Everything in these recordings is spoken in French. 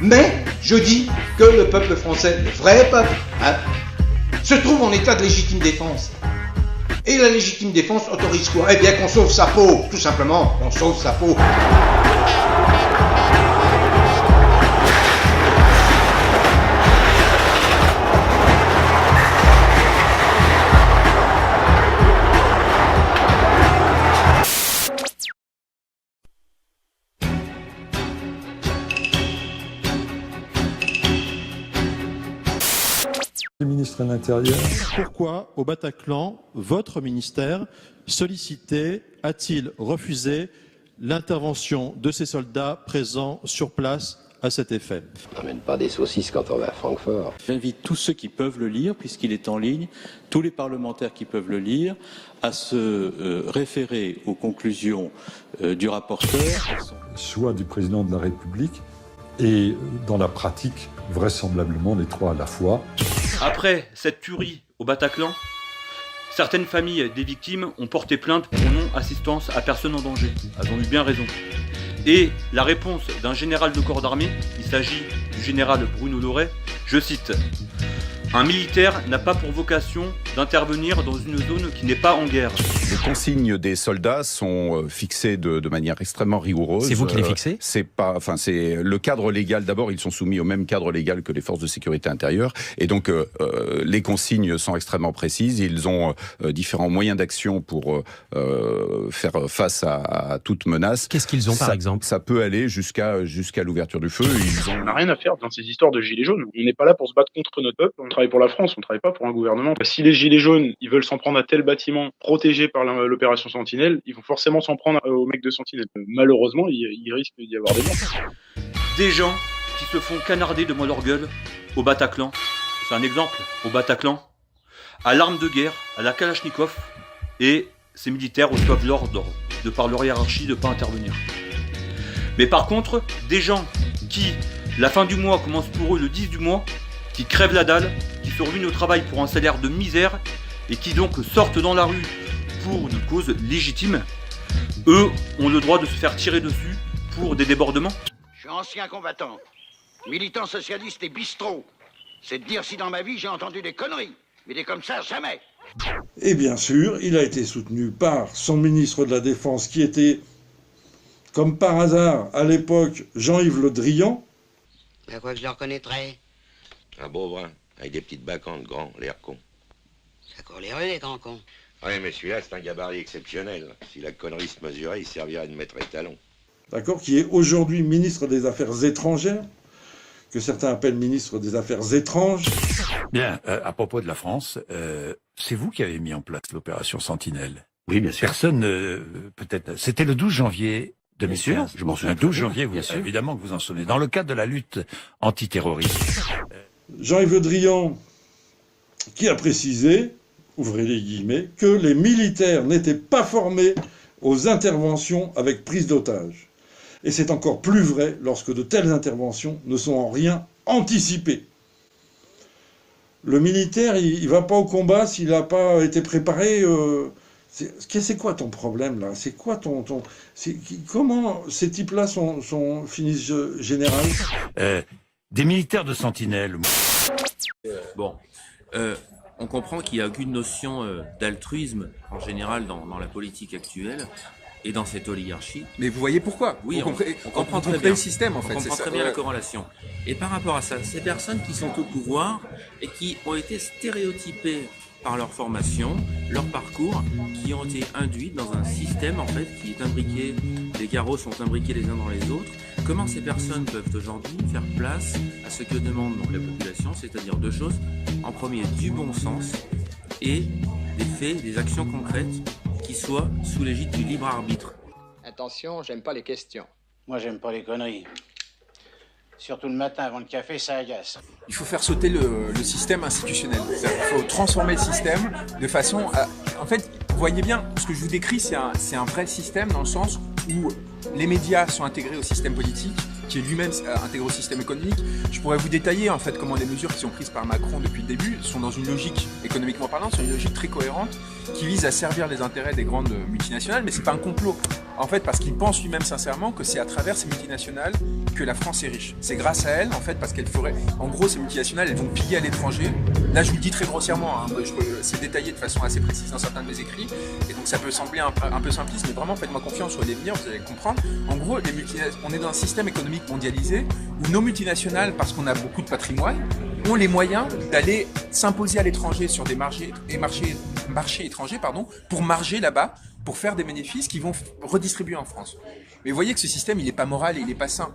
Mais je dis que le peuple français, le vrai peuple, se trouve en état de légitime défense. Et la légitime défense autorise quoi? Eh bien qu'on sauve sa peau, tout simplement, qu'on sauve sa peau. Le ministre de l'Intérieur. Pourquoi, au Bataclan, votre ministère sollicité, a-t-il refusé l'intervention de ces soldats présents sur place à cet effet? On n'amène pas des saucisses quand on va à Francfort. J'invite tous ceux qui peuvent le lire, puisqu'il est en ligne, tous les parlementaires qui peuvent le lire, à se référer aux conclusions du rapporteur. Soit du président de la République et dans la pratique, vraisemblablement les trois à la fois. Après cette tuerie au Bataclan, certaines familles des victimes ont porté plainte pour non-assistance à personne en danger. Elles ont eu bien raison. Et la réponse d'un général de corps d'armée, il s'agit du général Bruno Loret, je cite: « Un militaire n'a pas pour vocation d'intervenir dans une zone qui n'est pas en guerre. » Les consignes des soldats sont fixées de manière extrêmement rigoureuse. C'est vous qui les fixez ? C'est le cadre légal. D'abord, ils sont soumis au même cadre légal que les forces de sécurité intérieure. Et donc, les consignes sont extrêmement précises. Ils ont différents moyens d'action pour faire face à toute menace. Qu'est-ce qu'ils ont, par exemple ? Ça peut aller jusqu'à l'ouverture du feu. On n'a rien à faire dans ces histoires de gilets jaunes. On n'est pas là pour se battre contre notre peuple. On travaille pour la France, on ne travaille pas pour un gouvernement. Si les gilets jaunes, ils veulent s'en prendre à tel bâtiment protégé par l'opération Sentinelle, ils vont forcément s'en prendre aux mecs de Sentinelle. Malheureusement, il risque d'y avoir des morts. Des gens qui se font canarder de moi leur gueule au Bataclan. C'est un exemple, au Bataclan, à l'arme de guerre, à la Kalachnikov, et ces militaires reçoivent l'ordre, de par leur hiérarchie, de ne pas intervenir. Mais par contre, des gens qui, la fin du mois commence pour eux le 10 du mois, qui crèvent la dalle, qui se ruinent au travail pour un salaire de misère, et qui donc sortent dans la rue pour une cause légitime, eux ont le droit de se faire tirer dessus pour des débordements. Je suis ancien combattant, militant socialiste et bistrot. C'est de dire si dans ma vie j'ai entendu des conneries, mais des comme ça, jamais. Et bien sûr, il a été soutenu par son ministre de la Défense, qui était, comme par hasard, à l'époque, Jean-Yves Le Drian. À quoi que je le reconnaîtrais? Un beau brun, avec des petites bacantes grands, l'air con. Ça court les rues, les grands cons. Oui, mais celui-là, c'est un gabarit exceptionnel. Si la connerie se mesurait, il servirait de maître étalon. D'accord, qui est aujourd'hui ministre des Affaires étrangères, que certains appellent ministre des Affaires étranges. Bien, à propos de la France, c'est vous qui avez mis en place l'opération Sentinelle. Oui, bien sûr. Personne, peut-être... C'était le 12 janvier 2015. Bien sûr, je m'en souviens. Le 12 janvier, vous, évidemment que vous en souvenez. Dans le cadre de la lutte antiterroriste. Jean-Yves Le Drian, qui a précisé, ouvrez les guillemets, que les militaires n'étaient pas formés aux interventions avec prise d'otages. Et c'est encore plus vrai lorsque de telles interventions ne sont en rien anticipées. Le militaire, il ne va pas au combat s'il n'a pas été préparé. C'est quoi ton problème là? C'est quoi comment ces types-là finissent général? Des militaires de Sentinelle. Bon, on comprend qu'il n'y a aucune notion d'altruisme en général dans la politique actuelle et dans cette oligarchie. Mais vous voyez pourquoi? Oui, on comprend très bien le système en fait. On comprend très bien la corrélation. Et par rapport à ça, ces personnes qui sont au pouvoir et qui ont été stéréotypées par leur formation, leur parcours, qui ont été induites dans un système en fait qui est imbriqué, les carreaux sont imbriqués les uns dans les autres. Comment ces personnes peuvent aujourd'hui faire place à ce que demande donc la population, c'est-à-dire deux choses. En premier, du bon sens et des faits, des actions concrètes qui soient sous l'égide du libre arbitre. Attention, j'aime pas les questions. Moi, j'aime pas les conneries. Surtout le matin avant le café, ça agace. Il faut faire sauter le système institutionnel. Il faut transformer le système de façon à... En fait, vous voyez bien, ce que je vous décris, c'est un vrai système dans le sens où les médias sont intégrés au système politique, qui est lui-même intégré au système économique. Je pourrais vous détailler en fait comment les mesures qui sont prises par Macron depuis le début sont dans une logique, économiquement parlant, sont une logique très cohérente qui vise à servir les intérêts des grandes multinationales, mais c'est pas un complot. En fait, parce qu'il pense lui-même sincèrement que c'est à travers ces multinationales que la France est riche. C'est grâce à elle, en fait, parce qu'elle ferait... En gros, ces multinationales, elles vont piller à l'étranger. Là, je vous le dis très grossièrement, hein, c'est détaillé de façon assez précise dans certains de mes écrits, et donc ça peut sembler un peu simpliste, mais vraiment, faites-moi confiance sur les venir, vous allez comprendre. En gros, on est dans un système économique mondialisé où nos multinationales, parce qu'on a beaucoup de patrimoine, ont les moyens d'aller s'imposer à l'étranger sur des marchés étrangers, pour marger là-bas, pour faire des bénéfices qui vont redistribuer en France. Mais vous voyez que ce système, il n'est pas moral et il n'est pas sain.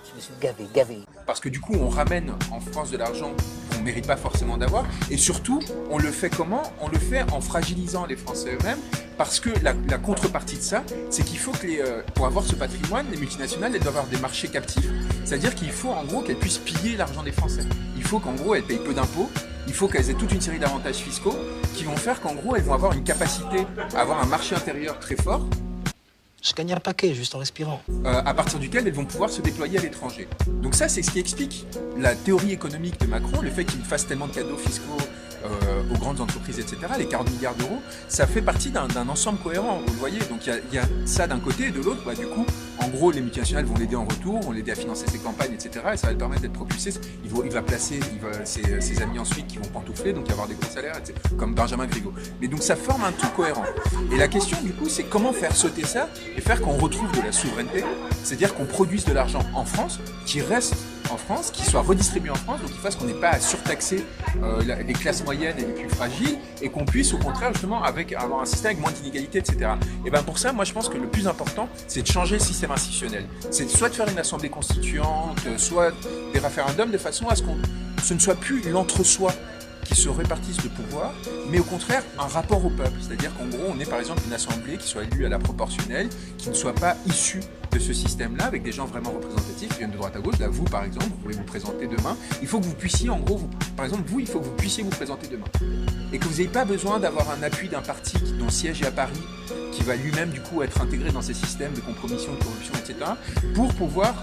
Je me suis gavé. Parce que du coup, on ramène en France de l'argent qu'on ne mérite pas forcément d'avoir. Et surtout, on le fait comment? On le fait en fragilisant les Français eux-mêmes. Parce que la contrepartie de ça, c'est qu'il faut que pour avoir ce patrimoine, les multinationales, elles doivent avoir des marchés captifs. C'est-à-dire qu'il faut en gros qu'elles puissent piller l'argent des Français. Il faut qu'en gros, elles payent peu d'impôts. Il faut qu'elles aient toute une série d'avantages fiscaux qui vont faire qu'en gros, elles vont avoir une capacité à avoir un marché intérieur très fort. Je gagne un paquet juste en respirant. À partir duquel elles vont pouvoir se déployer à l'étranger. Donc ça, c'est ce qui explique la théorie économique de Macron, le fait qu'il fasse tellement de cadeaux fiscaux aux grandes entreprises, etc., les 40 milliards d'euros, ça fait partie d'un ensemble cohérent, vous le voyez. Donc il y a ça d'un côté, et de l'autre, du coup, en gros, les multinationales vont l'aider en retour, vont l'aider à financer ses campagnes, etc., et ça va lui permettre d'être propulsé. Il va placer ses amis ensuite qui vont pantoufler, donc avoir des gros salaires, etc., comme Benjamin Griveaux. Mais donc ça forme un tout cohérent. Et la question, du coup, c'est comment faire sauter ça et faire qu'on retrouve de la souveraineté, c'est-à-dire qu'on produise de l'argent en France, qui reste en France, qui soit redistribué en France, donc qui fasse qu'on n'ait pas à surtaxer les classes moyennes et les plus fragiles, et qu'on puisse au contraire justement avoir un système avec moins d'inégalités, etc. Et bien pour ça, moi je pense que le plus important, c'est de changer le système institutionnel. C'est soit de faire une assemblée constituante, soit des référendums, de façon à ce que ce ne soit plus l'entre-soi qui se répartissent le pouvoir, mais au contraire un rapport au peuple. C'est-à-dire qu'en gros, on est par exemple une assemblée qui soit élue à la proportionnelle, qui ne soit pas issue de ce système-là, avec des gens vraiment représentatifs qui viennent de droite à gauche. Là, vous, par exemple, vous pouvez vous présenter demain. Il faut que vous puissiez, en gros, par exemple, il faut que vous puissiez vous présenter demain. Et que vous n'ayez pas besoin d'avoir un appui d'un parti dont le siège est à Paris, qui va lui-même, du coup, être intégré dans ces systèmes de compromission, de corruption, etc., pour pouvoir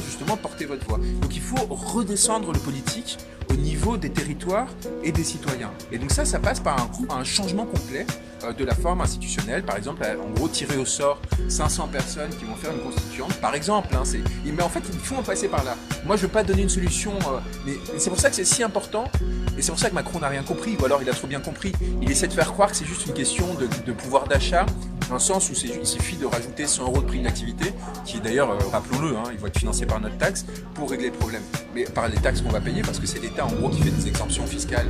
justement porter votre voix. Donc il faut redescendre le politique au niveau des territoires et des citoyens. Et donc ça passe par un changement complet de la forme institutionnelle. Par exemple, en gros, tirer au sort 500 personnes qui vont faire une constituante, par exemple. Mais en fait, il faut en passer par là. Moi, je ne veux pas donner une solution, mais c'est pour ça que c'est si important. Et c'est pour ça que Macron n'a rien compris, ou alors il a trop bien compris. Il essaie de faire croire que c'est juste une question de pouvoir d'achat, dans le sens où il suffit de rajouter 100 € de prix de l'activité, qui d'ailleurs, rappelons-le, il va être financé par notre taxe, pour régler le problème. Mais par les taxes qu'on va payer, parce que c'est l'État en gros qui fait des exemptions fiscales,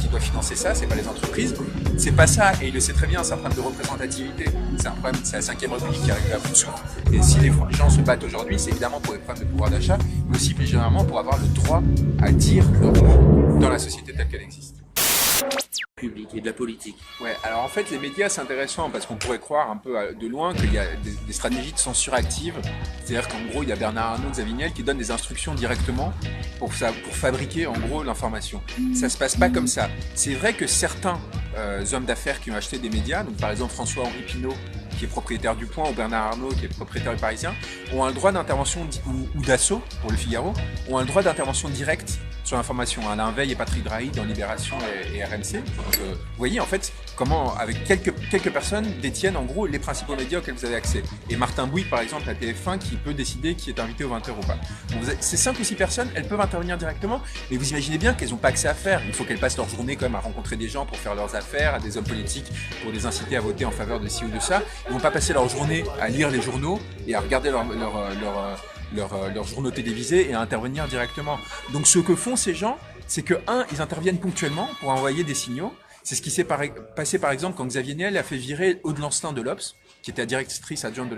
qui doit financer ça, c'est pas les entreprises. C'est pas ça, et il le sait très bien, c'est un problème de représentativité. C'est un problème, c'est la 5e République qui arrive à bout de souffle. Et si les gens se battent aujourd'hui, c'est évidemment pour les problèmes de pouvoir d'achat, mais aussi plus généralement pour avoir le droit à dire leur mot dans la société telle qu'elle existe. Public et de la politique. Ouais, alors en fait les médias c'est intéressant parce qu'on pourrait croire un peu de loin qu'il y a des stratégies de censure active, c'est-à-dire qu'en gros il y a Bernard Arnault, Xavier Niel qui donnent des instructions directement pour fabriquer en gros l'information. Ça se passe pas comme ça. C'est vrai que certains hommes d'affaires qui ont acheté des médias, donc par exemple François-Henri Pinault qui est propriétaire du Point, ou Bernard Arnault qui est propriétaire du Parisien, ont un droit d'intervention, ou Dassault pour le Figaro, ont un droit d'intervention directe sur l'information. Alain Veil et Patrick Drahi dans Libération et RMC. Donc, vous voyez en fait comment avec quelques personnes détiennent en gros les principaux médias auxquels vous avez accès. Et Martin Bouygues par exemple à TF1 qui peut décider qui est invité aux 20h ou pas. Donc, ces 5 ou 6 personnes, elles peuvent intervenir directement, mais vous imaginez bien qu'elles n'ont pas accès à faire. Il faut qu'elles passent leur journée quand même à rencontrer des gens pour faire leurs affaires, à des hommes politiques pour les inciter à voter en faveur de ci ou de ça. Ils vont pas passer leur journée à lire les journaux et à regarder leurs journaux télévisés et à intervenir directement. Donc ce que font ces gens, c'est que ils interviennent ponctuellement pour envoyer des signaux. C'est ce qui s'est passé par exemple quand Xavier Niel a fait virer Aude Lancelin de l'Obs, qui était la directrice adjointe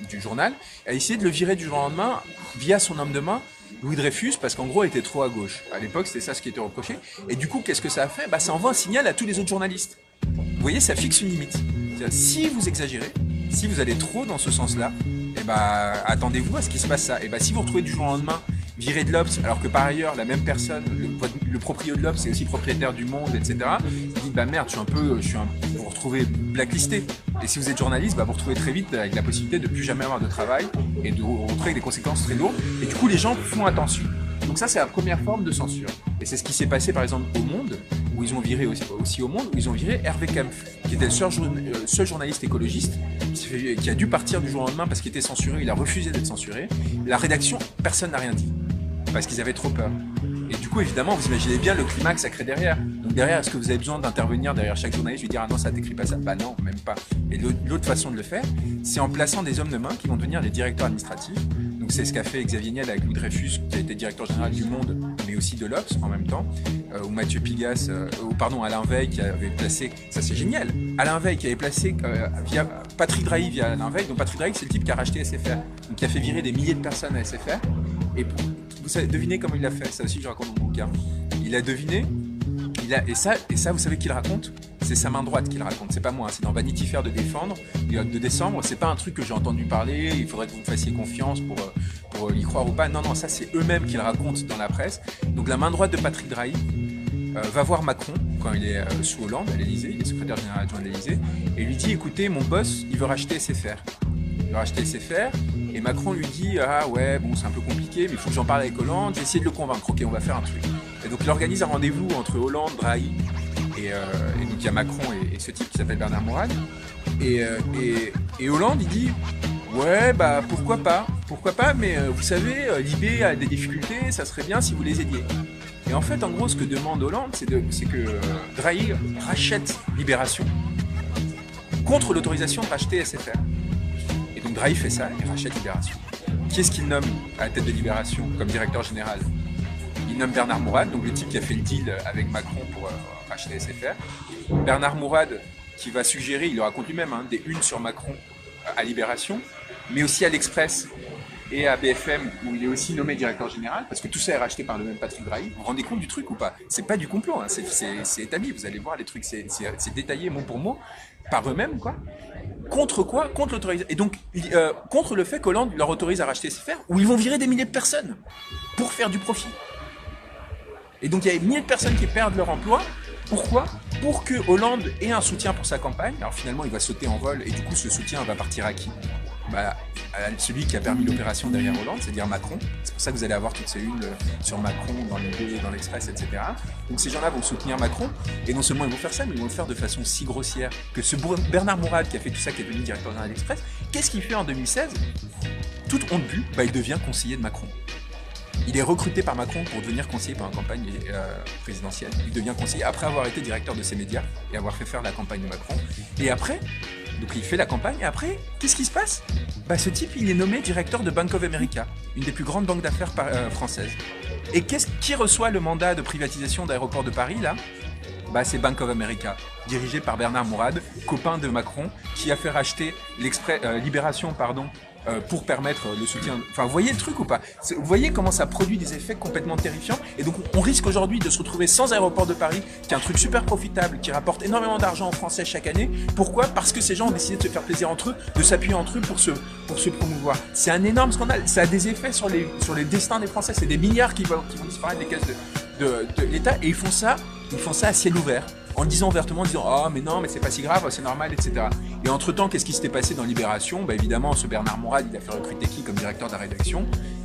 du journal, a essayé de le virer du jour au lendemain via son homme de main, Louis Dreyfus, parce qu'en gros elle était trop à gauche. À l'époque c'était ça ce qui était reproché. Et du coup qu'est-ce que ça a fait ? Ça envoie un signal à tous les autres journalistes. Vous voyez, ça fixe une limite. Si vous exagérez, si vous allez trop dans ce sens-là, attendez-vous à ce qu'il se passe ça. Et si vous retrouvez du jour au lendemain viré de l'Obs, alors que par ailleurs la même personne, le proprio de l'Obs, c'est aussi propriétaire du Monde, etc. Il dit merde, vous vous retrouvez blacklisté. Et si vous êtes journaliste, vous retrouvez très vite avec la possibilité de plus jamais avoir de travail et de vous retrouver avec des conséquences très lourdes. Et du coup, les gens font attention. Donc ça, c'est la première forme de censure. Et c'est ce qui s'est passé par exemple au Monde. où ils ont viré aussi au Monde, où ils ont viré Hervé Kempf, qui était le seul journaliste écologiste, qui a dû partir du jour au lendemain parce qu'il était censuré, il a refusé d'être censuré. La rédaction, personne n'a rien dit, parce qu'ils avaient trop peur. Et du coup, évidemment, vous imaginez bien le climat que ça crée derrière. Donc derrière, est-ce que vous avez besoin d'intervenir derrière chaque journaliste, lui dire « Ah non, ça t'écrit pas ça ?» Bah non, même pas. Et l'autre façon de le faire, c'est en plaçant des hommes de main qui vont devenir les directeurs administratifs. Donc c'est ce qu'a fait Xavier Niel avec Louis Dreyfus, qui a été directeur général du Monde, mais aussi de l'Obs en même temps, ou Mathieu Pigasse, Alain Veil qui avait placé, ça c'est génial, Alain Veil qui avait placé via Patrick Drahi via Alain Veil. Donc Patrick Drahi, c'est le type qui a racheté SFR, donc qui a fait virer des milliers de personnes à SFR. Et vous savez, devinez comment il l'a fait, ça aussi je raconte dans mon bouquin. Il a deviné, et ça vous savez qui le raconte? C'est sa main droite qui le raconte, c'est pas moi, c'est dans Vanity Fair de décembre, c'est pas un truc que j'ai entendu parler, il faudrait que vous me fassiez confiance pour y croire ou pas. Non, ça c'est eux-mêmes qui le racontent dans la presse. Donc la main droite de Patrick Drahi va voir Macron quand il est sous Hollande à l'Elysée, il est secrétaire général adjoint de l'Elysée, et lui dit écoutez, mon boss, il veut racheter SFR. Il veut racheter SFR, et Macron lui dit ah ouais, bon c'est un peu compliqué, mais il faut que j'en parle avec Hollande, j'ai essayé de le convaincre, ok, on va faire un truc. Et donc il organise un rendez-vous entre Hollande, Drahi, et donc il y a Macron et ce type qui s'appelle Bernard Mourad. Et Hollande, il dit ouais, bah pourquoi pas, mais vous savez, Libé a des difficultés, ça serait bien si vous les aidiez. Et en fait, en gros, ce que demande Hollande, c'est que Drahi rachète Libération contre l'autorisation de racheter SFR. Et donc Drahi fait ça, il rachète Libération. Qui est-ce qu'il nomme à la tête de Libération comme directeur général? Il nomme Bernard Mourad, donc le type qui a fait le deal avec Macron pour racheter SFR. Bernard Mourad qui va suggérer, il le raconte lui-même, des unes sur Macron à Libération, mais aussi à l'Express et à BFM, où il est aussi nommé directeur général, parce que tout ça est racheté par le même Patrick Drahi. Vous vous rendez compte du truc ou pas? C'est pas du complot, hein, c'est établi, vous allez voir les trucs, c'est détaillé mot pour mot, par eux-mêmes, quoi. Contre quoi? Contre l'autorisation. Et donc, contre le fait qu'Hollande leur autorise à racheter SFR, où ils vont virer des milliers de personnes pour faire du profit. Et donc, il y a des milliers de personnes qui perdent leur emploi. Pourquoi? Pour que Hollande ait un soutien pour sa campagne. Alors finalement, il va sauter en vol, et du coup, ce soutien va partir à qui? À celui qui a permis l'opération derrière Hollande, c'est-à-dire Macron. C'est pour ça que vous allez avoir toutes ces unes sur Macron, dans l'Élysée, dans l'Express, etc. Donc ces gens-là vont soutenir Macron, et non seulement ils vont faire ça, mais ils vont le faire de façon si grossière que ce Bernard Mourad qui a fait tout ça, qui est devenu directeur général de l'Express, qu'est-ce qu'il fait en 2016? Toute honte bu, il devient conseiller de Macron. Il est recruté par Macron pour devenir conseiller pendant la campagne présidentielle. Il devient conseiller après avoir été directeur de ses médias et avoir fait faire la campagne de Macron. Et après, donc il fait la campagne, et après, qu'est-ce qui se passe? Ce type, il est nommé directeur de Bank of America, une des plus grandes banques d'affaires françaises. Et qui reçoit le mandat de privatisation d'Aéroports de Paris, là? C'est Bank of America, dirigé par Bernard Mourad, copain de Macron, qui a fait racheter Libération, pour permettre le soutien. Enfin, vous voyez le truc ou pas? Vous voyez comment ça produit des effets complètement terrifiants? Et donc, on risque aujourd'hui de se retrouver sans Aéroport de Paris, qui est un truc super profitable, qui rapporte énormément d'argent aux Français chaque année. Pourquoi? Parce que ces gens ont décidé de se faire plaisir entre eux, de s'appuyer entre eux pour se promouvoir. C'est un énorme scandale. Ça a des effets sur les destins des Français. C'est des milliards qui vont disparaître des caisses de l'État. Et ils font ça à ciel ouvert, en disant ouvertement, en disant « Ah, mais non, mais c'est pas si grave, c'est normal, etc. » Et entre-temps, qu'est-ce qui s'était passé dans Libération? Évidemment, ce Bernard Mourad, il a fait recruter qui comme directeur de la rédaction?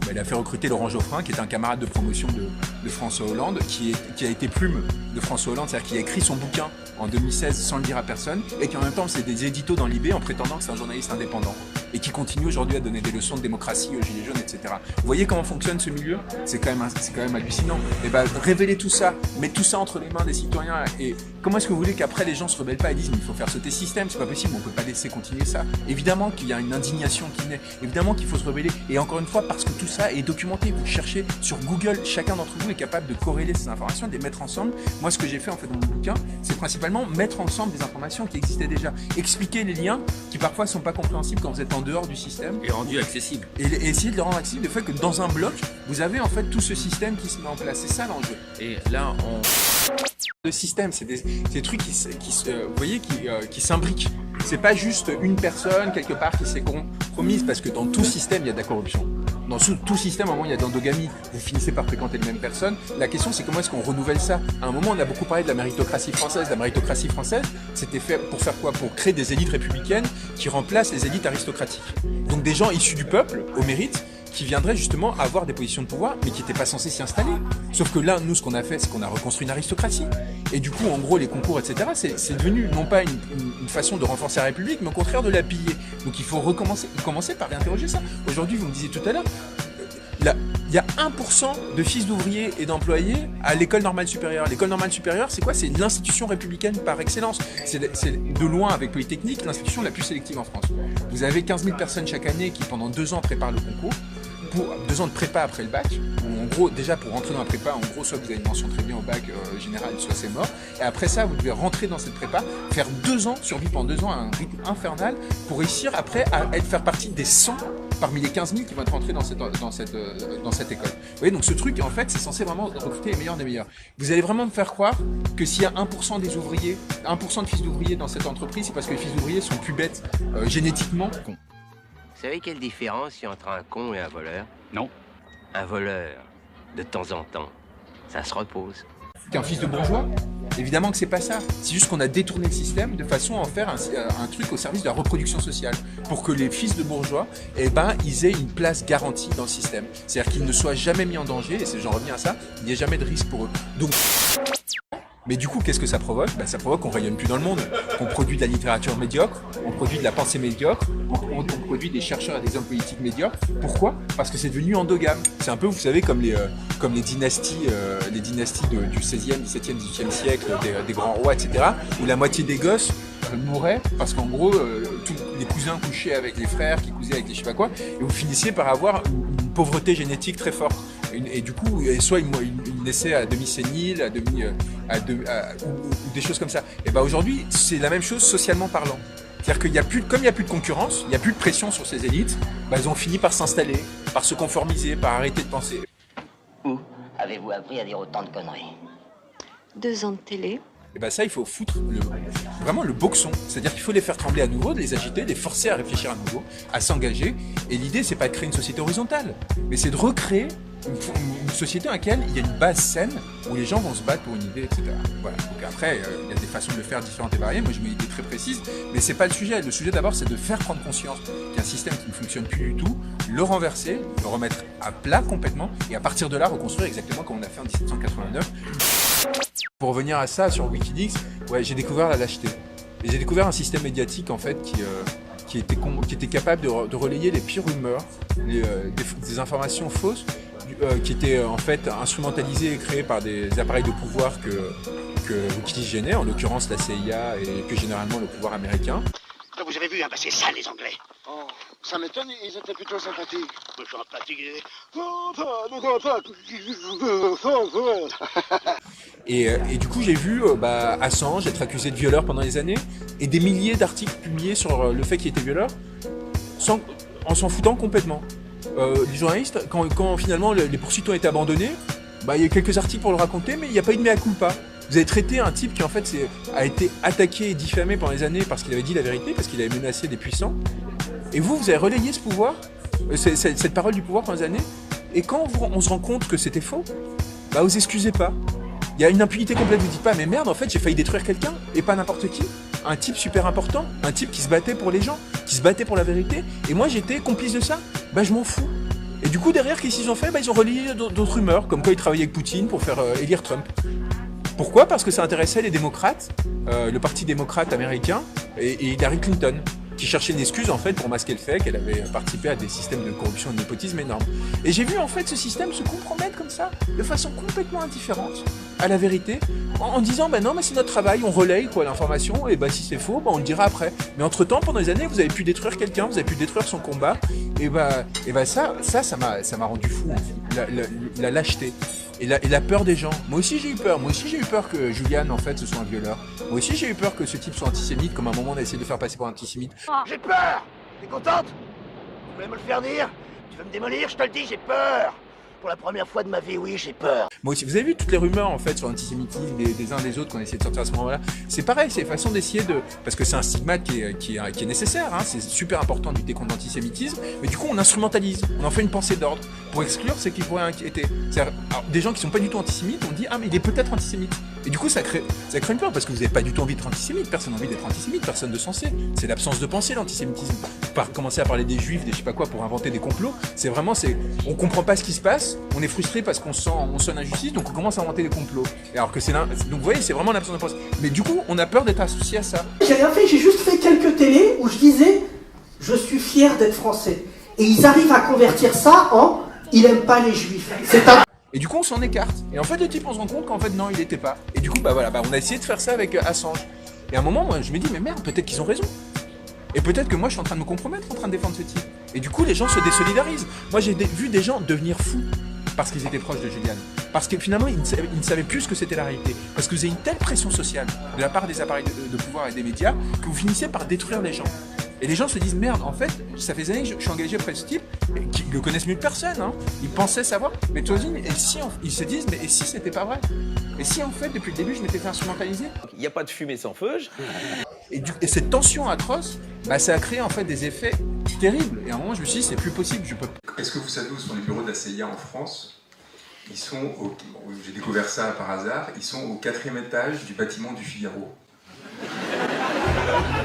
Il a fait recruter Laurent Geoffrin, qui est un camarade de promotion de François Hollande, qui a été plume de François Hollande, c'est-à-dire qu'il a écrit son bouquin en 2016 sans le dire à personne, et qui en même temps c'est des éditos dans l'IB en prétendant que c'est un journaliste indépendant, et qui continue aujourd'hui à donner des leçons de démocratie aux Gilets jaunes, etc. Vous voyez comment fonctionne ce milieu? C'est quand même hallucinant. Et révéler tout ça, mettre tout ça entre les mains des citoyens, et comment est-ce que vous voulez qu'après les gens se rebellent pas et disent mais il faut faire sauter le système, c'est pas possible, on peut pas laisser continuer ça. Évidemment qu'il y a une indignation qui naît, évidemment qu'il faut se rebeller, et encore une fois parce que tout ça est documenté, vous cherchez sur Google, chacun d'entre vous est capable de corréler ces informations, de les mettre ensemble. Moi ce que j'ai fait en fait dans mon bouquin, c'est principalement mettre ensemble des informations qui existaient déjà, expliquer les liens qui parfois sont pas compréhensibles quand vous êtes en dehors du système. Et rendu accessible. Et essayer de le rendre accessible, le fait que dans un bloc, vous avez en fait tout ce système qui se met en place, c'est ça l'enjeu. Et là le système, c'est des trucs vous voyez, qui s'imbriquent. C'est pas juste une personne quelque part qui s'est compromise, parce que dans tout système, il y a de la corruption. Dans tout système, à un moment, il y a de l'endogamie. Vous finissez par fréquenter les mêmes personnes. La question, c'est comment est-ce qu'on renouvelle ça? À un moment, on a beaucoup parlé de la méritocratie française. La méritocratie française, c'était fait pour faire quoi? Pour créer des élites républicaines qui remplacent les élites aristocratiques. Donc des gens issus du peuple, au mérite, qui viendraient justement avoir des positions de pouvoir, mais qui n'étaient pas censés s'y installer. Sauf que là, nous, ce qu'on a fait, c'est qu'on a reconstruit une aristocratie. Et du coup, en gros, les concours, etc., c'est devenu non pas une façon de renforcer la République, mais au contraire de la piller. Donc il faut commencer par réinterroger ça. Aujourd'hui, vous me disiez tout à l'heure, il y a 1% de fils d'ouvriers et d'employés à l'école normale supérieure. L'école normale supérieure, c'est quoi? C'est l'institution républicaine par excellence. C'est de loin, avec Polytechnique, l'institution la plus sélective en France. Vous avez 15 000 personnes chaque année qui, pendant 2 ans, préparent le concours. Pour 2 ans de prépa après le bac, où en gros, déjà pour rentrer dans la prépa, en gros, soit vous avez une mention très bien au bac général, soit c'est mort. Et après ça, vous devez rentrer dans cette prépa, faire 2 ans, survivre pendant 2 ans à un rythme infernal, pour réussir après à faire partie des 100 parmi les 15 000 qui vont être rentrés dans cette école. Vous voyez, donc ce truc, en fait, c'est censé vraiment recruter les meilleurs des meilleurs. Vous allez vraiment me faire croire que s'il y a 1% des ouvriers, 1% de fils d'ouvriers dans cette entreprise, c'est parce que les fils d'ouvriers sont plus bêtes génétiquement. Vous savez quelle différence il y a entre un con et un voleur? Non. Un voleur, de temps en temps, ça se repose. Qu'un fils de bourgeois, évidemment que c'est pas ça. C'est juste qu'on a détourné le système de façon à en faire un truc au service de la reproduction sociale. Pour que les fils de bourgeois, eh ben, ils aient une place garantie dans le système. C'est-à-dire qu'ils ne soient jamais mis en danger, et j'en reviens à ça, il n'y a jamais de risque pour eux. Donc, mais du coup, qu'est-ce que ça provoque? Ça provoque qu'on rayonne plus dans le monde, qu'on produit de la littérature médiocre, on produit de la pensée médiocre, on produit des chercheurs et des hommes politiques médiocres. Pourquoi? Parce que c'est devenu endogame. C'est un peu, vous savez, comme les dynasties du 16e, 17e, 18e siècle, des grands rois, etc., où la moitié des gosses mouraient parce qu'en gros, tous les cousins couchaient avec les frères, qui cousaient avec les je sais pas quoi, et vous finissiez par avoir une pauvreté génétique très forte. Et du coup, soit ils naissaient à demi sénile, ou des choses comme ça. Et ben aujourd'hui, c'est la même chose socialement parlant. C'est-à-dire qu'il y a plus, comme il n'y a plus de concurrence, il n'y a plus de pression sur ces élites, elles ont fini par s'installer, par se conformiser, par arrêter de penser. Où avez-vous appris à dire autant de conneries? 2 ans de télé. Et ben ça, il faut foutre vraiment le boxon. C'est-à-dire qu'il faut les faire trembler à nouveau, de les agiter, les forcer à réfléchir à nouveau, à s'engager. Et l'idée, c'est pas de créer une société horizontale, mais c'est de recréer une société dans laquelle il y a une base saine où les gens vont se battre pour une idée, etc. Voilà. Donc après, il y a des façons de le faire différentes et variées. Moi, je mets une idée très précise, mais c'est pas le sujet. Le sujet d'abord, c'est de faire prendre conscience qu'il y a un système qui ne fonctionne plus du tout, le renverser, le remettre à plat complètement, et à partir de là, reconstruire exactement comme on a fait en 1789. Pour revenir à ça, sur Wikileaks, ouais, j'ai découvert la lâcheté. Et j'ai découvert un système médiatique, en fait, qui était capable de relayer les pires rumeurs, des informations fausses, qui étaient en fait instrumentalisées et créées par des appareils de pouvoir que Wikileaks gênait, en l'occurrence la CIA et plus généralement le pouvoir américain. Vous avez vu, hein, c'est ça les Anglais. Oh, ça m'étonne, ils étaient plutôt sympathiques. Et du coup, j'ai vu Assange être accusé de violeur pendant des années, et des milliers d'articles publiés sur le fait qu'il était violeur, en s'en foutant complètement. Les journalistes, quand finalement les poursuites ont été abandonnées, il y a eu quelques articles pour le raconter, mais il n'y a pas eu de mea culpa. Vous avez traité un type qui en fait a été attaqué et diffamé pendant des années parce qu'il avait dit la vérité, parce qu'il avait menacé des puissants. Et vous avez relayé ce pouvoir, cette parole du pouvoir pendant des années. Et quand on se rend compte que c'était faux, vous excusez pas. Il y a une impunité complète, vous dites pas, mais merde, en fait, j'ai failli détruire quelqu'un, et pas n'importe qui. Un type super important, un type qui se battait pour les gens, qui se battait pour la vérité. Et moi, j'étais complice de ça. Je m'en fous. Et du coup, derrière, qu'est-ce qu'ils ont fait? Ils ont relayé d'autres rumeurs, comme quoi ils travaillaient avec Poutine pour faire élire Trump. Pourquoi? Parce que ça intéressait les démocrates, le parti démocrate américain et Hillary Clinton, qui cherchait une excuse en fait pour masquer le fait qu'elle avait participé à des systèmes de corruption et de népotisme énormes. Et j'ai vu en fait ce système se compromettre comme ça, de façon complètement indifférente à la vérité, en disant non mais c'est notre travail, on relaye l'information, et si c'est faux, on le dira après. Mais entre temps, pendant des années, vous avez pu détruire quelqu'un, vous avez pu détruire son combat, et ça m'a rendu fou, en fait. La lâcheté. Et la peur des gens. Moi aussi j'ai eu peur. Moi aussi j'ai eu peur que Julian en fait ce soit un violeur. Moi aussi j'ai eu peur que ce type soit antisémite, comme à un moment on a essayé de le faire passer pour antisémite. J'ai peur. T'es contente? Tu voulais me le faire dire? Tu veux me démolir? Je te le dis, j'ai peur. Pour la première fois de ma vie, oui, j'ai peur. Moi aussi, vous avez vu toutes les rumeurs en fait sur l'antisémitisme des uns des autres qu'on a essayé de sortir à ce moment-là. C'est pareil, c'est une façon d'essayer parce que c'est un stigmate qui est nécessaire, hein, c'est super important de lutter contre l'antisémitisme, mais du coup on instrumentalise, on en fait une pensée d'ordre. pour exclure ceux qui pourraient inquiéter. Alors, des gens qui sont pas du tout antisémites, on dit ah mais il est peut-être antisémite. Et du coup ça crée une peur parce que vous n'avez pas du tout envie d'être antisémite, personne n'a envie d'être antisémite, personne ne s'en sait. C'est l'absence de pensée l'antisémitisme. Commencer à parler des juifs, des je sais pas quoi pour inventer des complots, on comprend pas ce qui se passe, on est frustré parce qu'on sent l'injustice, donc on commence à inventer des complots. Et alors que donc vous voyez, c'est vraiment l'absence de pensée. Mais du coup, on a peur d'être associé à ça. J'ai rien fait, j'ai juste fait quelques télés où je disais je suis fier d'être français. Et ils arrivent à convertir ça en il aime pas les juifs. Et du coup, on s'en écarte. Et en fait, le type, on se rend compte qu'en fait, non, il était pas. Et du coup, on a essayé de faire ça avec Assange. Et à un moment, moi, je me dis, mais merde, peut-être qu'ils ont raison. Et peut-être que moi, je suis en train de me compromettre en train de défendre ce type. Et du coup, les gens se désolidarisent. Moi, j'ai vu des gens devenir fous parce qu'ils étaient proches de Giuliani. Parce que finalement, ils ne savaient plus ce que c'était la réalité. Parce que vous avez une telle pression sociale de la part des appareils de pouvoir et des médias que vous finissez par détruire les gens. Et les gens se disent, merde, en fait, ça fait des années que je suis engagé auprès de ce type, qui le connaissent mieux que personne, hein. Ils pensaient savoir, mais ils se disent, mais et si c'était pas vrai? Et si en fait, depuis le début, je m'étais fait instrumentaliser? Il n'y a pas de fumée sans feu. Et cette tension atroce, ça a créé en fait des effets terribles. Et à un moment, je me suis dit, c'est plus possible, je peux pas. Est-ce que vous savez où sont les bureaux de la CIA en France? Ils sont j'ai découvert ça par hasard, ils sont au 4e étage du bâtiment du Figaro.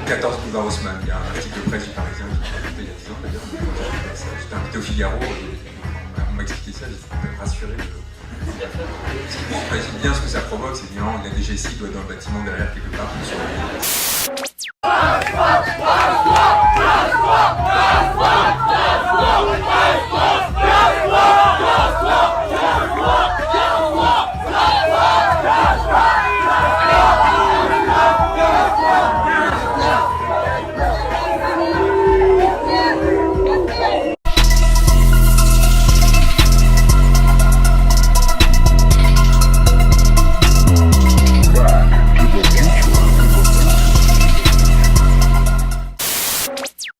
14 boulevard Haussmann, il y a un article de presse du Parisien qui m'a invité il y a 10 ans d'ailleurs. J'étais invité au Figaro, on m'a expliqué ça, j'étais rassuré. J'imagine bien ce que ça provoque, c'est bien, la DGSI doit être dans le bâtiment derrière quelque part.